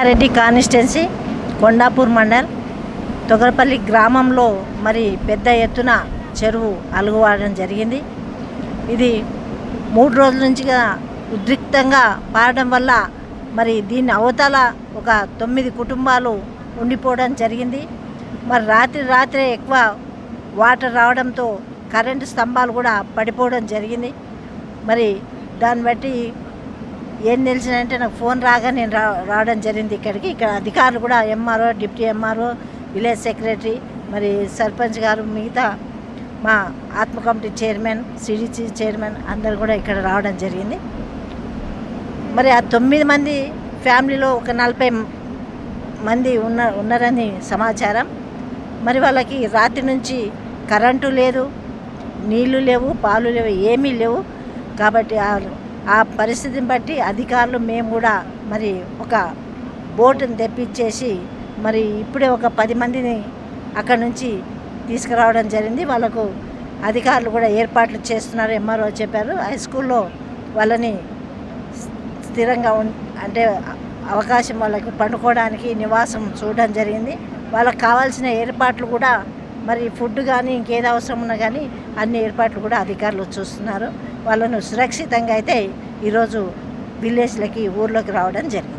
Reddy constituency Kondapur mandal Togarapalli గ్రామంలో మరి పెద్ద ఎత్తున చెరువు అలుగువాడడం జరిగింది. ఇది 3 రోజుల నుంచిగా ఉద్రిక్తంగా పారడం వల్ల మరి దీని అవతల ఒక 9 కుటుంబాలు ఉండిపోవడం జరిగింది. మరి రాత్రే ఎక్కువ వాటర్ రావడంతో కరెంటు స్తంభాలు కూడా పడిపోవడం జరిగింది. మరి దాన్ని బట్టి ఏం తెలిసిందంటే నాకు ఫోన్ రాగా నేను రావడం జరిగింది ఇక్కడికి. ఇక్కడ అధికారులు కూడా MRO, deputy MRO, village secretary, మరి సర్పంచ్ గారు, మిగతా మా ఆత్మ కమిటీ చైర్మన్, సిడిసి చైర్మన్ అందరు కూడా ఇక్కడ రావడం జరిగింది. మరి ఆ 9 మంది ఫ్యామిలీలో ఒక 40 మంది ఉన్నారని సమాచారం. మరి వాళ్ళకి రాత్రి నుంచి కరెంటు లేదు, నీళ్లు లేవు, పాలు లేవు, ఏమీ లేవు. కాబట్టి ఆ పరిస్థితిని బట్టి అధికారులు మేము కూడా మరి ఒక బోటుని తెప్పించేసి మరి ఇప్పుడే ఒక 10 మందిని అక్కడ నుంచి తీసుకురావడం జరిగింది. వాళ్ళకు అధికారులు కూడా ఏర్పాట్లు చేస్తున్నారు. ఎంఆర్ఓ చెప్పారు. హై స్కూల్లో వాళ్ళని స్థిరంగా అంటే అవకాశం వాళ్ళకి పండుకోవడానికి నివాసం చూడడం జరిగింది. వాళ్ళకి కావాల్సిన ఏర్పాట్లు కూడా మరి ఫుడ్ కానీ ఇంకేది అవసరం ఉన్నా కానీ అన్ని ఏర్పాట్లు కూడా అధికారులు చూస్తున్నారు. వాళ్ళను సురక్షితంగా అయితే ఈరోజు విలేజ్లకి ఊర్లోకి రావడం జరిగింది.